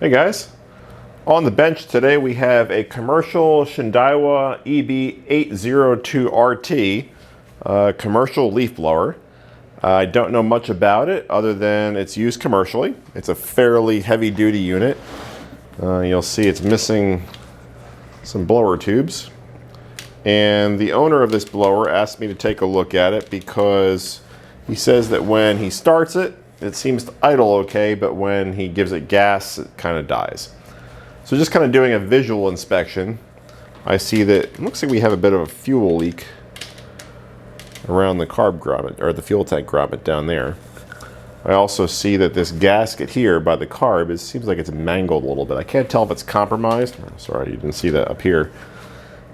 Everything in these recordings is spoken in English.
Hey guys, on the bench today we have a commercial Shindaiwa EB802RT commercial leaf blower. I don't know much about it other than it's used commercially. It's a fairly heavy duty unit. You'll see it's missing some blower tubes. And the owner of this blower asked me to take a look at it because he says that when he starts it, it seems to idle okay, but when he gives it gas, it kind of dies. So just kind of doing a visual inspection, I see that it looks like we have a bit of a fuel leak around the carb grommet, or the fuel tank grommet down there. I also see that this gasket here by the carb, it seems like it's mangled a little bit. I can't tell if it's compromised. Oh, sorry, you didn't see that up here.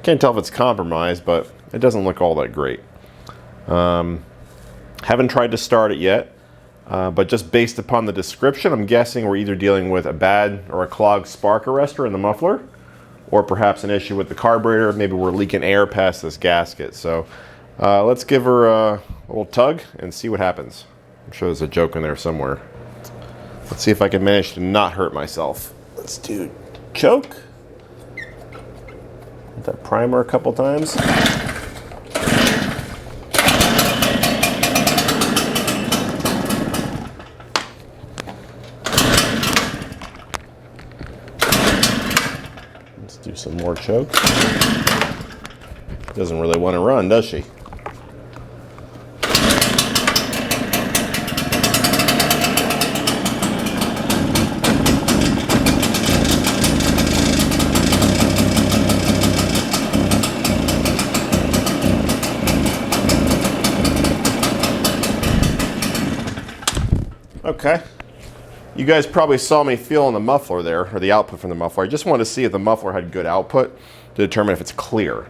Can't tell if it's compromised, but it doesn't look all that great. Haven't tried to start it yet. But just based upon the description, I'm guessing we're either dealing with a bad or a clogged spark arrestor in the muffler, or perhaps an issue with the carburetor. Maybe we're leaking air past this gasket. So let's give her a little tug and see what happens. I'm sure there's a joke in there somewhere. Let's see if I can manage to not hurt myself. Let's do choke. Hit that primer a couple times. Let's do some more choke. Doesn't really want to run, does she? Okay. You guys probably saw me feeling the muffler there, or the output from the muffler. I just wanted to see if the muffler had good output to determine if it's clear.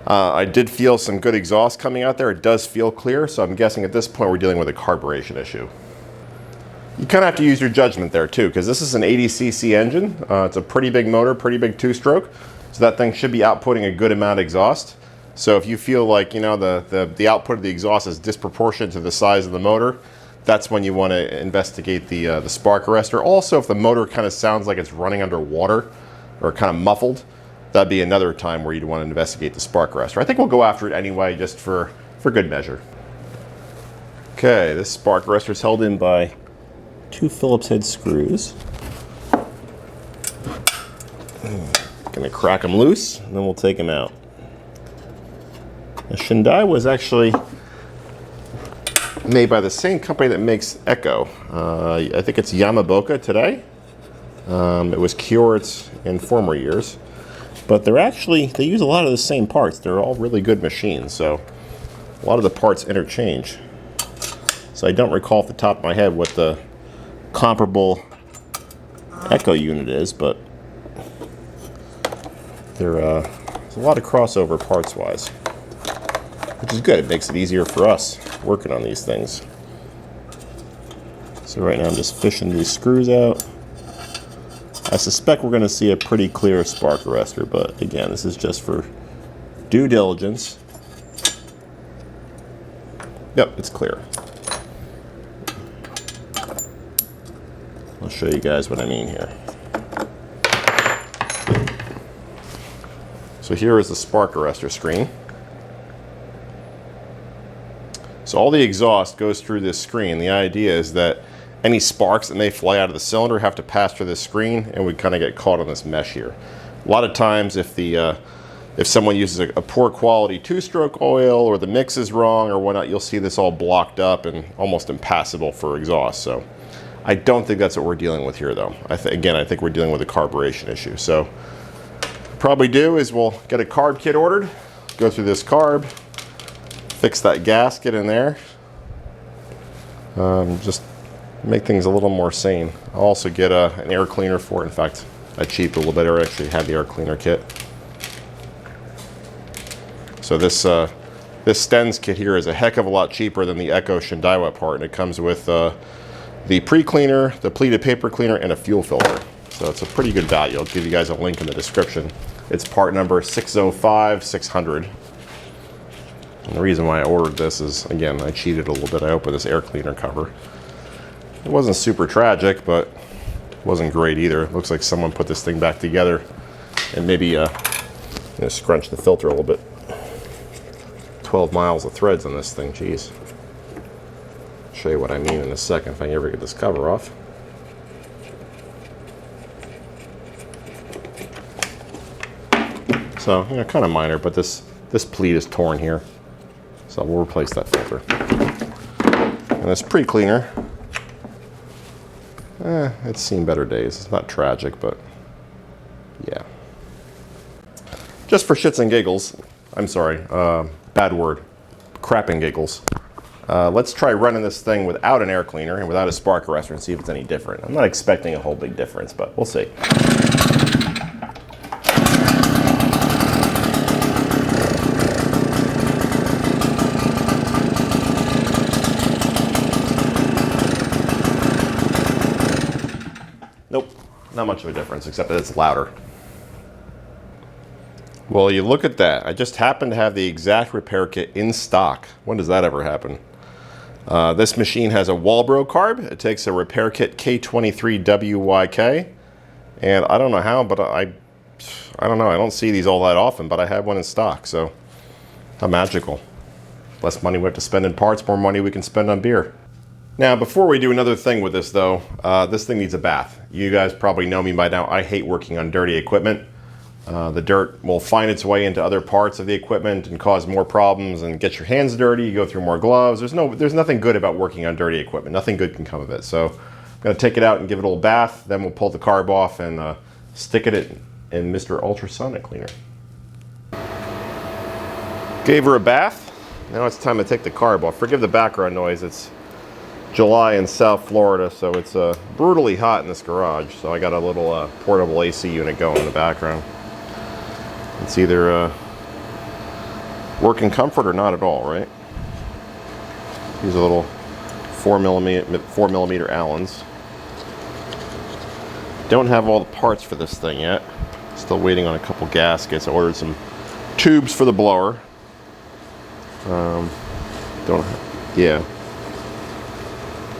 I did feel some good exhaust coming out there. It does feel clear, so I'm guessing at this point we're dealing with a carburation issue. You kind of have to use your judgment there too, because this is an 80cc engine. It's a pretty big motor, pretty big two-stroke, so that thing should be outputting a good amount of exhaust. So if you feel like, you know, the output of the exhaust is disproportionate to the size of the motor, that's when you want to investigate the spark arrestor. Also, if the motor kind of sounds like it's running underwater or kind of muffled, that'd be another time where you'd want to investigate the spark arrestor. I think we'll go after it anyway, just for good measure. Okay, this spark arrestor is held in by 2 Phillips head screws. Gonna crack them loose, and then we'll take them out. The Shindaiwa was actually made by the same company that makes Echo. I think it's Yamaboka today. It was Kyoritz in former years. But they use a lot of the same parts. They're all really good machines, so a lot of the parts interchange. So I don't recall off the top of my head what the comparable Echo unit is, but there's a lot of crossover parts-wise, which is good. It makes it easier for us working on these things. So right now I'm just fishing these screws out. I suspect we're going to see a pretty clear spark arrestor, but again, this is just for due diligence. Yep, it's clear. I'll show you guys what I mean here. So here is the spark arrestor screen. So all the exhaust goes through this screen. The idea is that any sparks that may fly out of the cylinder have to pass through this screen, and we kind of get caught on this mesh here. A lot of times if someone uses a poor quality two-stroke oil, or the mix is wrong or whatnot, you'll see this all blocked up and almost impassable for exhaust. So I don't think that's what we're dealing with here though. Again, I think we're dealing with a carburation issue. So what we'll probably do is we'll get a carb kit ordered, go through this carb, fix that gasket in there, just make things a little more sane. I'll also get an air cleaner for it. In fact, I cheaped a little bit. I actually had the air cleaner kit. So this Stens kit here is a heck of a lot cheaper than the Echo Shindaiwa part, and it comes with the pre-cleaner, the pleated paper cleaner, and a fuel filter. So it's a pretty good value. I'll give you guys a link in the description. It's part number 605600. And the reason why I ordered this is, again, I cheated a little bit. I opened this air cleaner cover. It wasn't super tragic, but wasn't great either. Looks like someone put this thing back together and maybe scrunch the filter a little bit. 12 miles of threads on this thing, geez. Show you what I mean in a second if I ever get this cover off. So, kind of minor, but this pleat is torn here. So we'll replace that filter. And this pre-cleaner, it's seen better days. It's not tragic, but yeah. Just for shits and giggles, I'm sorry, bad word, crap and giggles. Let's try running this thing without an air cleaner and without a spark arrestor and see if it's any different. I'm not expecting a whole big difference, but we'll see. Nope, not much of a difference, except that it's louder. Well, you look at that. I just happen to have the exact repair kit in stock. When does that ever happen? This machine has a Walbro carb. It takes a repair kit K23WYK. And I don't know how, but I don't know. I don't see these all that often, but I have one in stock, so how magical. Less money we have to spend in parts, more money we can spend on beer. Now, before we do another thing with this, though, this thing needs a bath. You guys probably know me by now. I hate working on dirty equipment. The dirt will find its way into other parts of the equipment and cause more problems and get your hands dirty. You go through more gloves. There's nothing good about working on dirty equipment. Nothing good can come of it. So I'm going to take it out and give it a little bath. Then we'll pull the carb off and stick it in Mr. Ultrasonic Cleaner. Gave her a bath. Now it's time to take the carb off. Forgive the background noise. It's July in South Florida, so it's brutally hot in this garage. So I got a little portable AC unit going in the background. It's either working comfort or not at all, right? These are little 4 millimeter Allens. Don't have all the parts for this thing yet. Still waiting on a couple gaskets. I ordered some tubes for the blower. Yeah.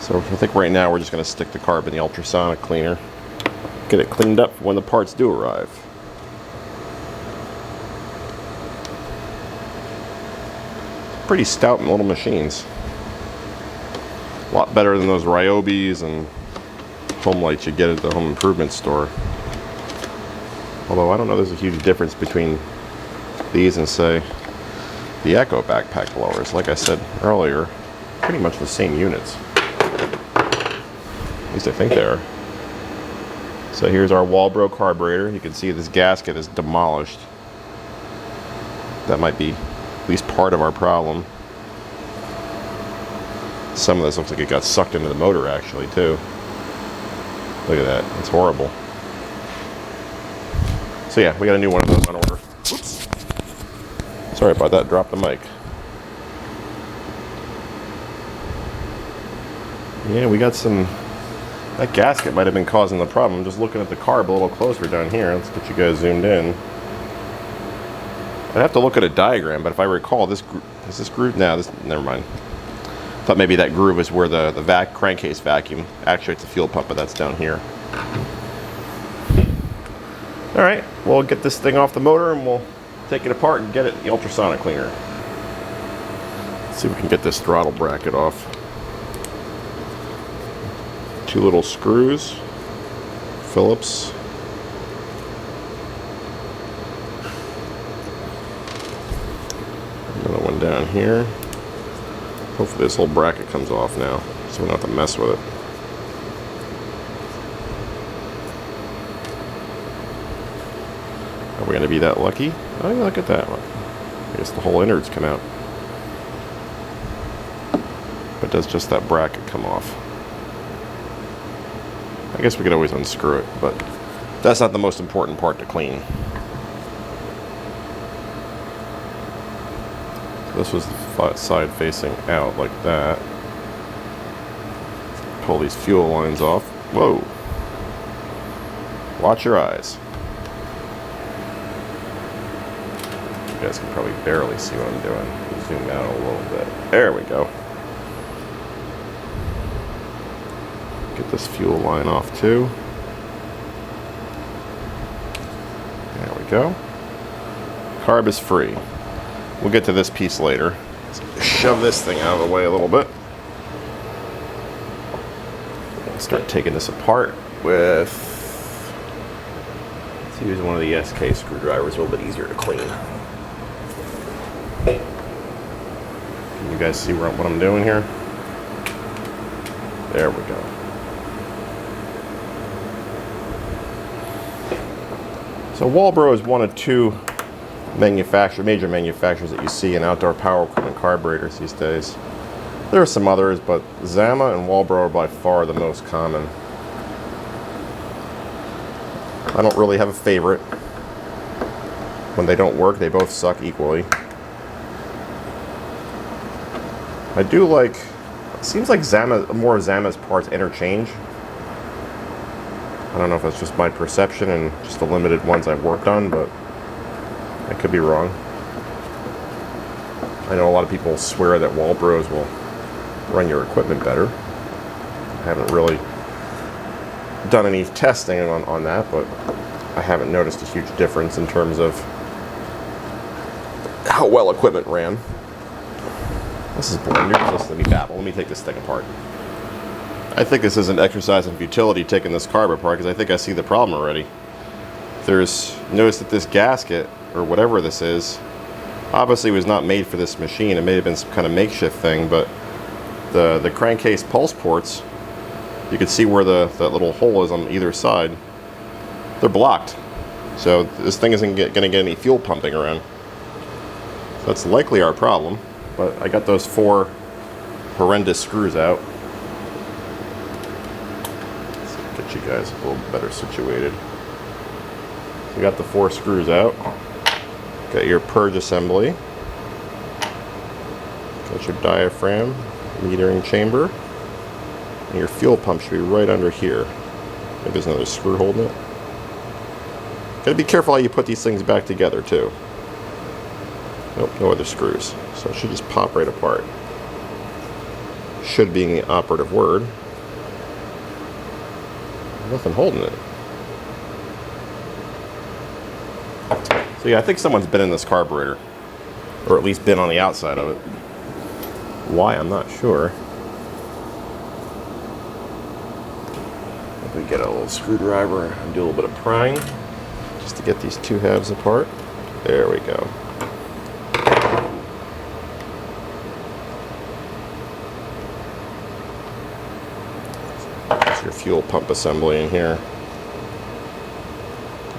So I think right now we're just going to stick the carb in the ultrasonic cleaner. Get it cleaned up for when the parts do arrive. Pretty stout little machines. A lot better than those Ryobis and home lights you get at the home improvement store. Although I don't know there's a huge difference between these and, say, the Echo backpack blowers. Like I said earlier, pretty much the same units. At least I think they are. So here's our Walbro carburetor. You can see this gasket is demolished. That might be at least part of our problem. Some of this looks like it got sucked into the motor actually too. Look at that, it's horrible. So yeah, we got a new one of those on order. Oops. Sorry about that, dropped the mic. Yeah, we got some, that gasket might have been causing the problem. I'm just looking at the carb a little closer down here. Let's get you guys zoomed in. I'd have to look at a diagram, but if I recall, is this groove? No, never mind. Thought maybe that groove is where the crankcase vacuum actuates the fuel pump, but that's down here. All right, we'll get this thing off the motor and we'll take it apart and get it in the ultrasonic cleaner. Let's see if we can get this throttle bracket off. 2 little screws, Phillips. Another one down here. Hopefully this whole bracket comes off now, so we don't have to mess with it. Are we going to be that lucky? Oh yeah, look at that one. I guess the whole innards come out. But does just that bracket come off? I guess we could always unscrew it, but that's not the most important part to clean. This was the side facing out like that. Pull these fuel lines off. Whoa. Watch your eyes. You guys can probably barely see what I'm doing. Zoom out a little bit. There we go. Get this fuel line off too. we go. Carb is free. We'll get to this piece later. Let's shove this thing out of the way a little bit. Start taking this apart with, let's use one of the SK screwdrivers, a little bit easier to clean. Can you guys see what I'm doing here? There we go. So Walbro is one of two major manufacturers that you see in outdoor power equipment carburetors these days. There are some others, but Zama and Walbro are by far the most common. I don't really have a favorite. When they don't work, they both suck equally. I do like, it seems like more of Zama's parts interchange. I don't know if that's just my perception and just the limited ones I've worked on, but I could be wrong. I know a lot of people swear that Walbros will run your equipment better. I haven't really done any testing on that, but I haven't noticed a huge difference in terms of how well equipment ran. This is boring. Just let me babble. Let me take this thing apart. I think this is an exercise in futility taking this carb apart because I think I see the problem already. Notice that this gasket, or whatever this is, obviously was not made for this machine. It may have been some kind of makeshift thing, but the crankcase pulse ports, you can see where that little hole is on either side. They're blocked. So this thing isn't going to get any fuel pumping around. So that's likely our problem. But I got those 4 horrendous screws out. Let's get you guys a little better situated. So you got the 4 screws out. Got your purge assembly. Got your diaphragm, metering chamber. And your fuel pump should be right under here. Maybe there's another screw holding it. Gotta be careful how you put these things back together too. Nope, no other screws. So it should just pop right apart. Should being the operative word. Nothing holding it. So yeah, I think someone's been in this carburetor. Or at least been on the outside of it. Why, I'm not sure. If we get a little screwdriver and do a little bit of prying, just to get these 2 halves apart. There we go. That's your fuel pump assembly in here.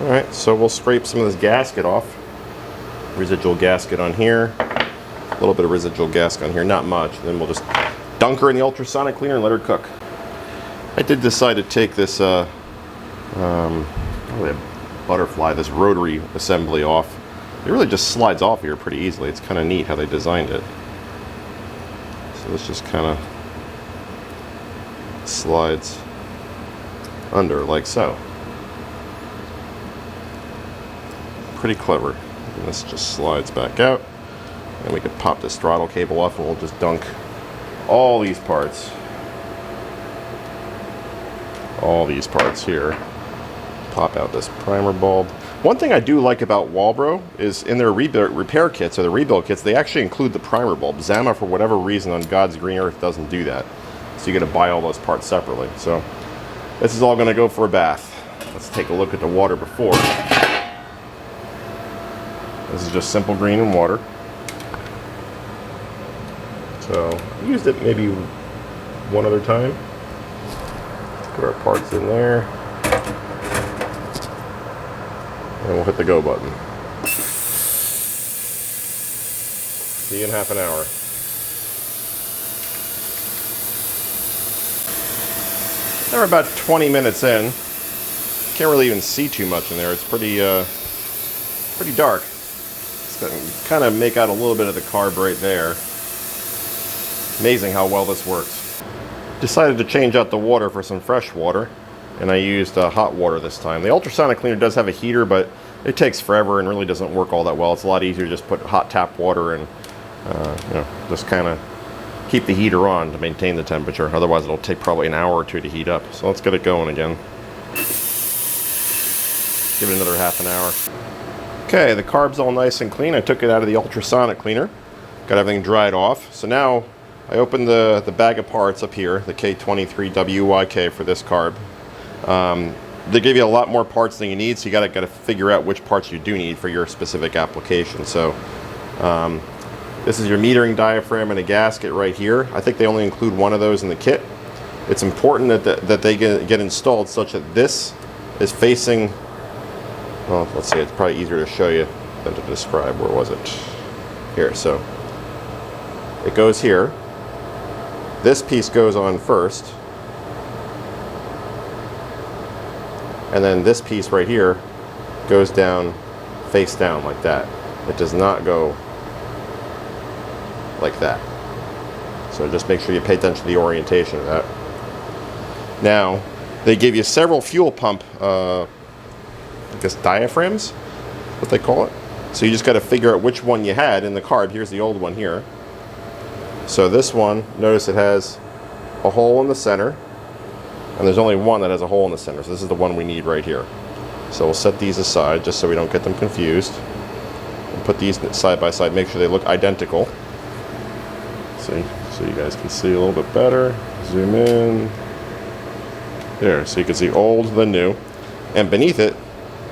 Alright, so we'll scrape some of this gasket off. Residual gasket on here. A little bit of residual gasket on here, not much. Then we'll just dunk her in the ultrasonic cleaner and let her cook. I did decide to take this butterfly, this rotary assembly off. It really just slides off here pretty easily. It's kind of neat how they designed it. So this just kind of slides under like so. Pretty clever. And this just slides back out. And we could pop this throttle cable off and we'll just dunk all these parts. All these parts here. Pop out this primer bulb. One thing I do like about Walbro is in their repair kits or the rebuild kits, they actually include the primer bulb. Zama, for whatever reason, on God's green earth doesn't do that. So you got to buy all those parts separately. So this is all going to go for a bath. Let's take a look at the water before. This is just simple green and water. So I used it maybe one other time. Put our parts in there. And we'll hit the go button. See you in half an hour. Now we're about 20 minutes in. Can't really even see too much in there. It's pretty dark. It's gonna kind of make out a little bit of the carb right there. Amazing how well this works. Decided to change out the water for some fresh water, and I used hot water this time. The ultrasonic cleaner does have a heater, but it takes forever and really doesn't work all that well. It's a lot easier to just put hot tap water and just kind of keep the heater on to maintain the temperature. Otherwise it'll take probably an hour or 2 to heat up. So let's get it going again. Give it another half an hour. Okay, the carb's all nice and clean. I took it out of the ultrasonic cleaner, got everything dried off. So now I opened the bag of parts up here, the K23WYK for this carb. They give you a lot more parts than you need, so you gotta figure out which parts you do need for your specific application. So this is your metering diaphragm and a gasket right here. I think they only include one of those in the kit. It's important that they get installed such that this is facing, well, let's see, it's probably easier to show you than to describe. Where was it? Here, so it goes here. This piece goes on first. And then this piece right here goes down, face down like that. It does not go like that. So just make sure you pay attention to the orientation of that. Now, they give you several fuel pump, I guess diaphragms, what they call it. So you just got to figure out which one you had in the carb. Here's the old one here. So this one, notice it has a hole in the center, and there's only one that has a hole in the center. So this is the one we need right here. So we'll set these aside just so we don't get them confused. And put these side by side, make sure they look identical. See, so you guys can see a little bit better. Zoom in. There, so you can see old, then new. And beneath it,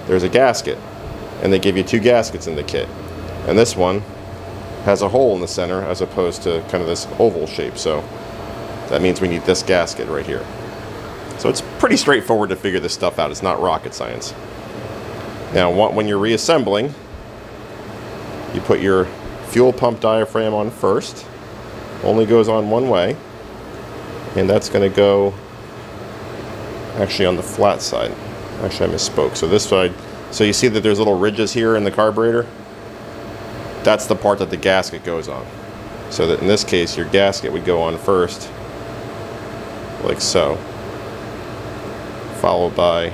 there's a gasket. And they give you two gaskets in the kit. And this one has a hole in the center as opposed to kind of this oval shape. So that means we need this gasket right here. So it's pretty straightforward to figure this stuff out. It's not rocket science. Now, when you're reassembling, you put your fuel pump diaphragm on first. Only goes on one way. And that's going to go actually on the flat side. Actually, I misspoke. So this side, so you see that there's little ridges here in the carburetor? That's the part that the gasket goes on. So that in this case, your gasket would go on first, like so, followed by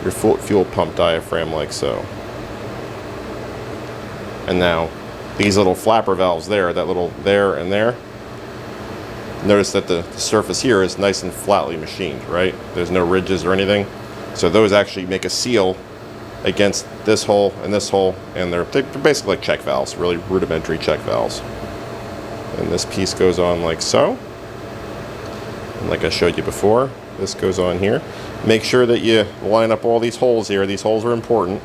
your fuel pump diaphragm like so. And now, these little flapper valves there, that little there and there, notice that the surface here is nice and flatly machined, right? There's no ridges or anything. So those actually make a seal against this hole, and they're basically like check valves, really rudimentary check valves. And this piece goes on like so. And like I showed you before, this goes on here. Make sure that you line up all these holes here. These holes are important.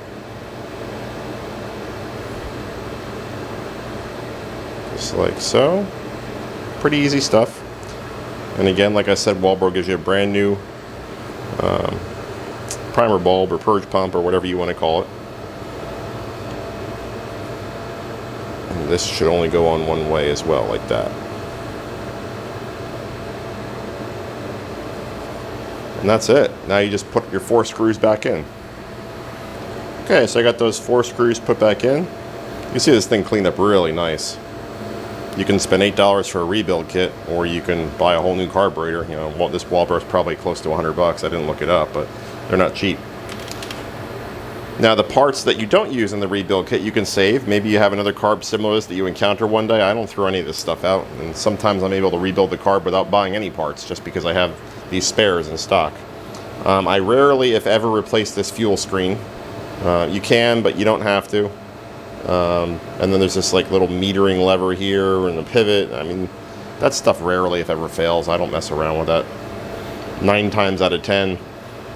Just like so. Pretty easy stuff. And again, like I said, Walbro gives you a brand new primer bulb or purge pump or whatever you want to call it. And this should only go on one way as well, like that. And that's it. Now you just put your 4 screws back in. Okay, so I got those 4 screws put back in. You can see this thing cleaned up really nice. You can spend $8 for a rebuild kit, or you can buy a whole new carburetor. You know, this Walbro is probably close to $100. I didn't look it up, but they're not cheap. Now, the parts that you don't use in the rebuild kit, you can save. Maybe you have another carb similar to this that you encounter one day. I don't throw any of this stuff out, and sometimes I'm able to rebuild the carb without buying any parts, just because I have these spares in stock. I rarely, if ever, replace this fuel screen. You can, but you don't have to. And then there's this like little metering lever here and a pivot. I mean, that stuff rarely, if ever, fails. I don't mess around with that. 9 times out of 10,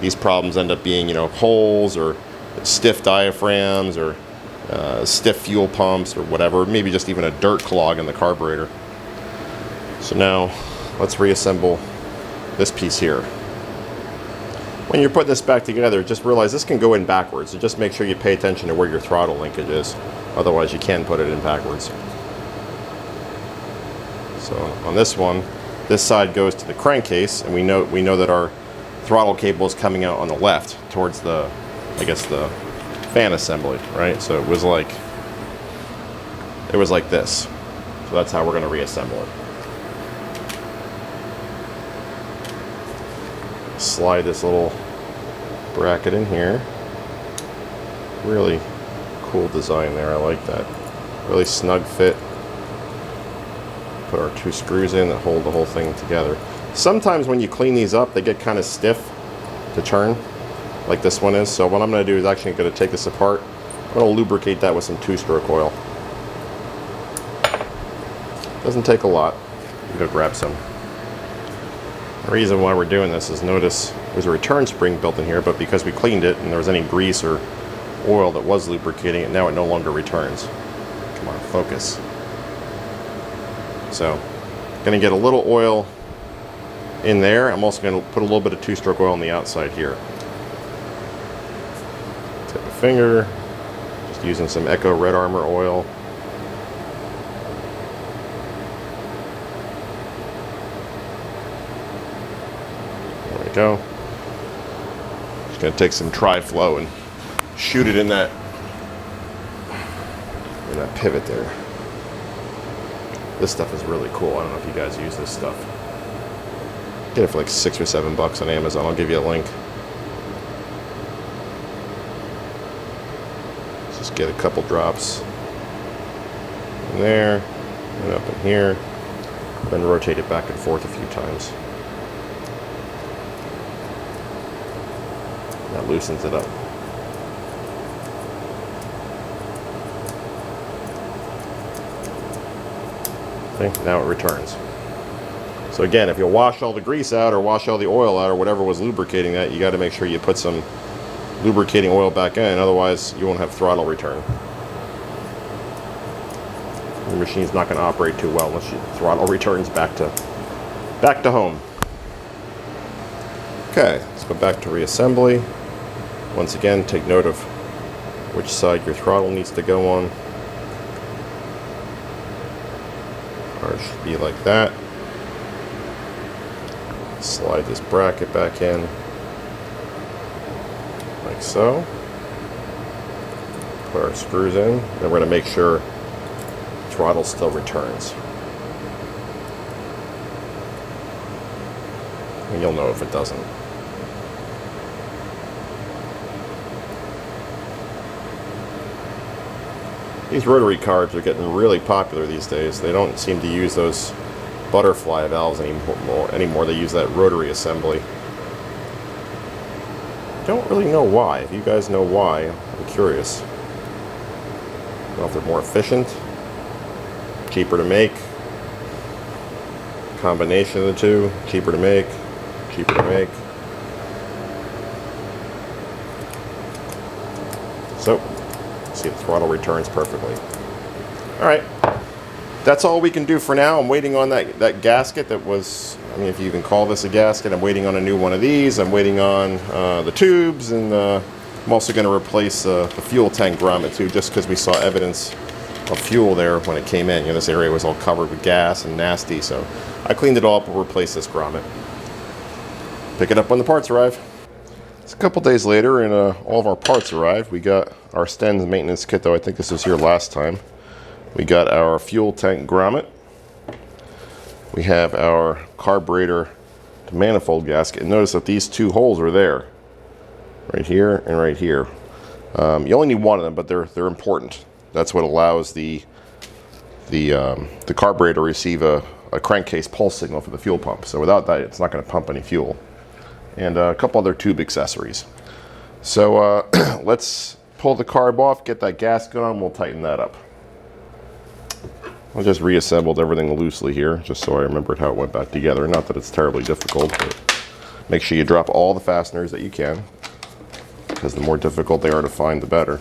these problems end up being, you know, holes or stiff diaphragms or stiff fuel pumps or whatever. Maybe just even a dirt clog in the carburetor. So now, let's reassemble this piece here. When you're putting this back together, just realize this can go in backwards. So just make sure you pay attention to where your throttle linkage is. Otherwise, you can put it in backwards. So on this one, this side goes to the crankcase, and we know that our throttle cable is coming out on the left towards the, I guess, the fan assembly, right? So it was like this. So that's how we're going to reassemble it. Slide this little bracket in here. Really cool design there. I like that. Really snug fit. Put our 2 screws in that hold the whole thing together. Sometimes when you clean these up, they get kind of stiff to turn, like this one is. So what I'm going to do is actually going to take this apart I'm going to lubricate that with some 2-stroke oil. Doesn't take a lot. I'm going to grab some. The reason why we're doing this is, notice there's a return spring built in here, but because we cleaned it and there was any grease or oil that was lubricating it, now it no longer returns. Come on, focus. So, going to get a little oil in there. I'm also going to put a little bit of 2-stroke oil on the outside here. Tip a finger, just using some Echo Red Armor oil. There we go. Just going to take some Tri-Flow and shoot it in that pivot there. This stuff is really cool. I don't know if you guys use this stuff. Get it for like $6 or $7 on Amazon. I'll give you a link. Just get a couple drops in there and up in here, then rotate it back and forth a few times. That loosens it up. Okay, now it returns. So again, if you wash all the grease out or wash all the oil out or whatever was lubricating that, you got to make sure you put some lubricating oil back in, otherwise you won't have throttle return. Your machine's not going to operate too well unless your throttle returns back to home. Okay, let's go back to reassembly. Once again, take note of which side your throttle needs to go on. Ours should be like that. Slide this bracket back in, like so. Put our screws in, and we're going to make sure the throttle still returns. And you'll know if it doesn't. These rotary carbs are getting really popular these days. They don't seem to use those butterfly valves anymore. They use that rotary assembly. Don't really know why. If you guys know why, I'm curious. I don't know if they're more efficient, cheaper to make, combination of the two, cheaper to make, cheaper to make. So, see, the throttle returns perfectly. All right. That's all we can do for now. I'm waiting on that gasket that was, I mean, if you can call this a gasket. I'm waiting on a new one of these. I'm waiting on the tubes, and I'm also going to replace the fuel tank grommet too, just because we saw evidence of fuel there when it came in. You know, this area was all covered with gas and nasty, so I cleaned it all up. We'll replace this grommet. Pick it up when the parts arrive. It's a couple days later, and all of our parts arrived. We got our Sten's maintenance kit, though I think this was here last time. We got our fuel tank grommet. We have our carburetor to manifold gasket. And notice that these two holes are there, right here and right here. You only need one of them, but they're important. That's what allows the carburetor to receive a crankcase pulse signal for the fuel pump. So without that, it's not going to pump any fuel. And a couple other tube accessories. So let's pull the carb off, get that gasket on. We'll tighten that up. I just reassembled everything loosely here, just so I remembered how it went back together. Not that it's terribly difficult, but make sure you drop all the fasteners that you can, because the more difficult they are to find, the better.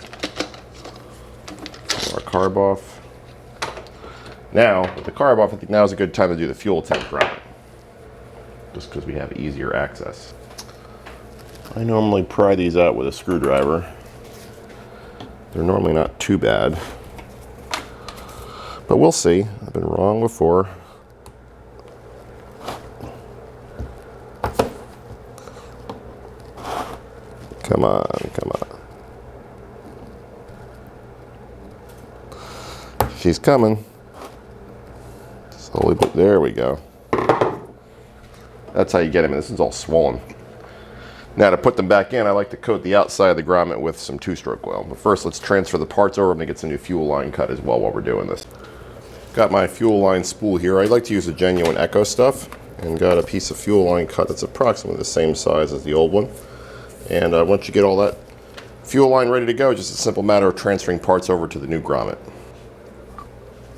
Pull our carb off. Now, with the carb off, I think now is a good time to do the fuel tank grommet, just because we have easier access. I normally pry these out with a screwdriver. They're normally not too bad. But we'll see. I've been wrong before. Come on, come on. She's coming. Slowly, but there we go. That's how you get them. This is all swollen. Now to put them back in, I like to coat the outside of the grommet with some 2-stroke oil. But first, let's transfer the parts over and get some new fuel line cut as well while we're doing this. Got my fuel line spool here. I like to use the genuine Echo stuff, and got a piece of fuel line cut that's approximately the same size as the old one. And once you get all that fuel line ready to go. Just a simple matter of transferring parts over to the new grommet.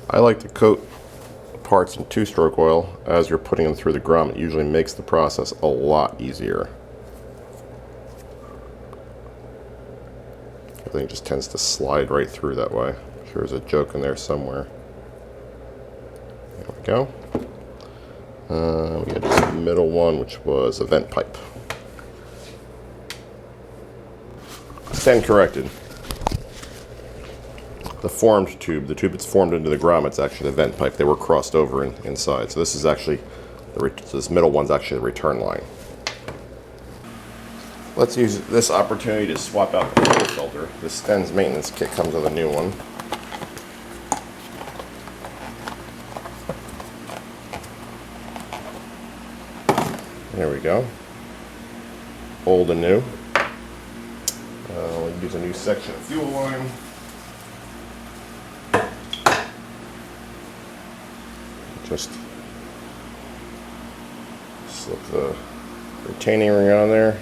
I like to coat parts in 2-stroke oil as you're putting them through the grommet. It usually makes the process a lot easier. Everything just tends to slide right through that way. I'm sure there's a joke in there somewhere. There we go. We got this middle one, which was a vent pipe. Stand corrected. The formed tube, the tube that's formed into the grommet, it's actually the vent pipe. They were crossed over inside. So this is actually, this middle one's actually the return line. Let's use this opportunity to swap out the fuel filter. The Sten's maintenance kit comes with a new one. There we go. Old and new. We'll use a new section of fuel line. Just slip the retaining ring on there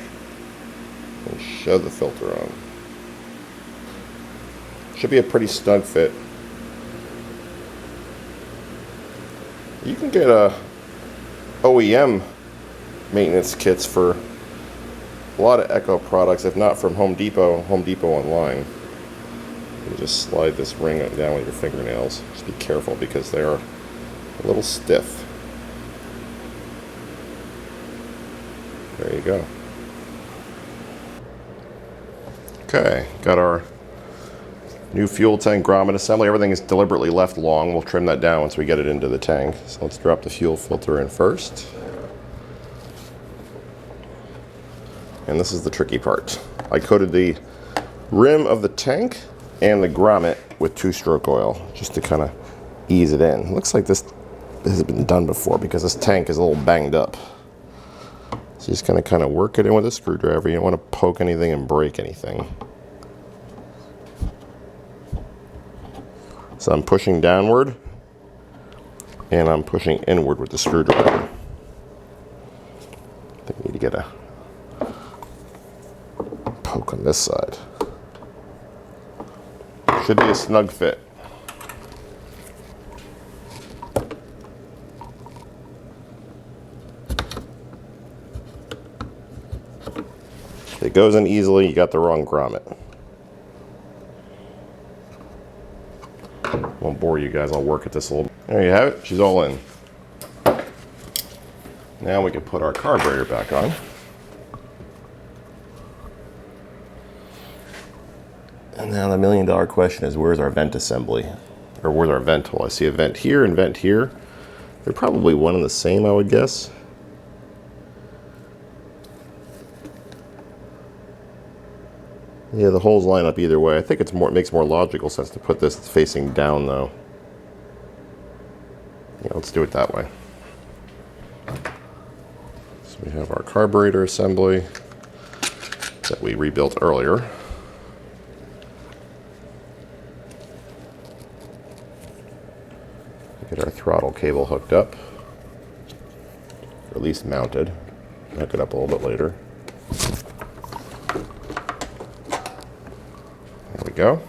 and shove the filter on. Should be a pretty snug fit. You can get a OEM maintenance kits for a lot of Echo products, if not from Home Depot online. You just slide this ring down with your fingernails. Just be careful because they are a little stiff. There you go. Okay, got our new fuel tank grommet assembly. Everything is deliberately left long. We'll trim that down once we get it into the tank. So let's drop the fuel filter in first. And this is the tricky part. I coated the rim of the tank and the grommet with 2-stroke oil just to kind of ease it in. It looks like this has been done before because this tank is a little banged up. So you just kind of work it in with a screwdriver. You don't want to poke anything and break anything. So I'm pushing downward and I'm pushing inward with the screwdriver. I think we need to get a poke on this side. Should be a snug fit. It goes in easily, you got the wrong grommet. Won't bore you guys, I'll work at this a little bit. There you have it, she's all in. Now we can put our carburetor back on. And now the $1,000,000 question is, where's our vent assembly? Or where's our vent hole? I see a vent here and vent here. They're probably one and the same, I would guess. Yeah, the holes line up either way. I think it makes more logical sense to put this facing down though. Yeah, let's do it that way. So we have our carburetor assembly that we rebuilt earlier. Get our throttle cable hooked up, or at least mounted. Hook it up a little bit later. There we go.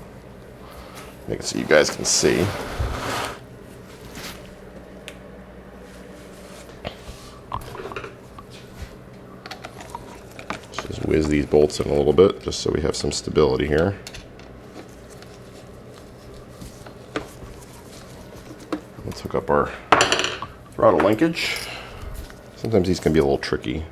Make it so you guys can see. Just whiz these bolts in a little bit, just so we have some stability here. Let's hook up our throttle linkage. Sometimes these can be a little tricky.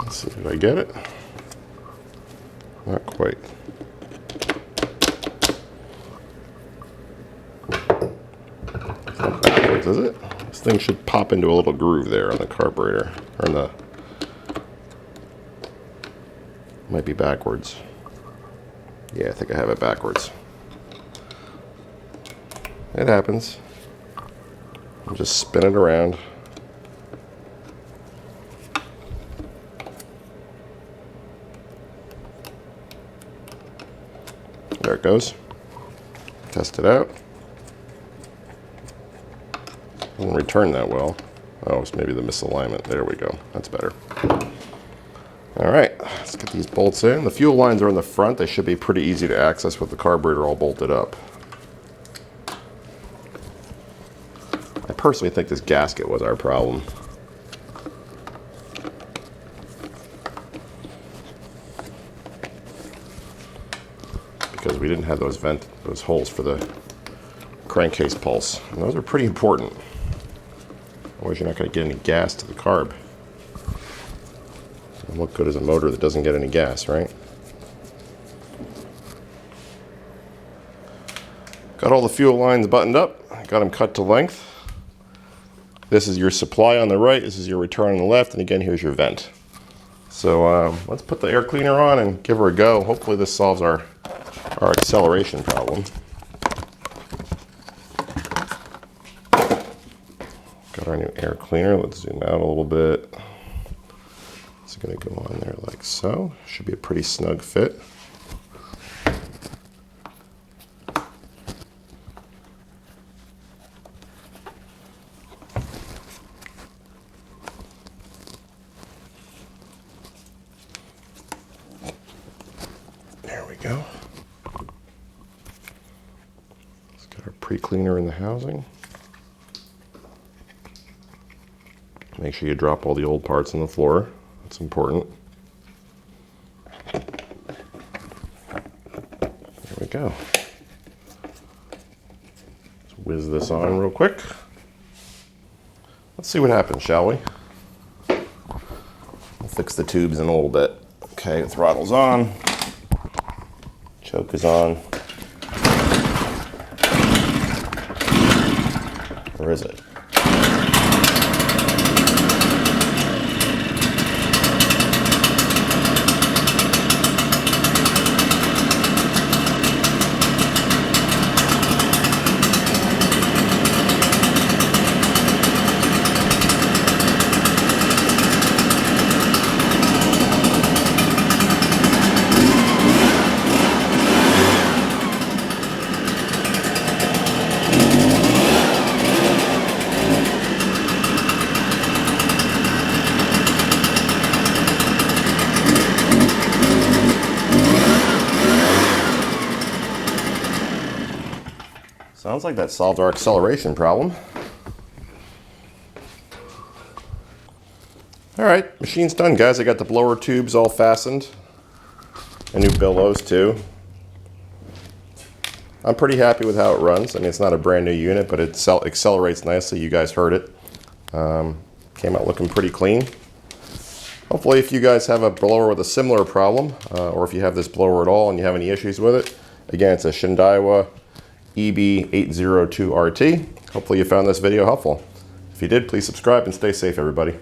Let's see, did I get it? Not quite. Not backwards, is it? This thing should pop into a little groove there on the carburetor, or on the, might be backwards. Yeah, I think I have it backwards. It happens. I'll just spin it around. There it goes. Test it out. Doesn't return that well. Oh, it's maybe the misalignment. There we go. That's better. All right, let's get these bolts in. The fuel lines are in the front. They should be pretty easy to access with the carburetor all bolted up. I personally think this gasket was our problem. Because we didn't have those holes for the crankcase pulse. And those are pretty important. Otherwise you're not going to get any gas to the carb. And what good is a motor that doesn't get any gas, right? Got all the fuel lines buttoned up. Got them cut to length. This is your supply on the right. This is your return on the left. And again, here's your vent. So let's put the air cleaner on and give her a go. Hopefully this solves our acceleration problem. Got our new air cleaner. Let's zoom out a little bit. It's going to go on there like so. Should be a pretty snug fit. There we go. Let's get our pre-cleaner in the housing. Make sure you drop all the old parts on the floor. That's important. There we go. Let's whiz this on real quick. Let's see what happens, shall we? We'll fix the tubes in a little bit. Okay, the throttle's on. Choke is on. Where is it? Sounds like that solved our acceleration problem. All right, machine's done, guys. I got the blower tubes all fastened. And new billows too. I'm pretty happy with how it runs. I mean, it's not a brand new unit, but it accelerates nicely. You guys heard it. Came out looking pretty clean. Hopefully, if you guys have a blower with a similar problem, or if you have this blower at all and you have any issues with it, again, it's a Shindaiwa EB802RT. Hopefully you found this video helpful. If you did, please subscribe and stay safe, everybody.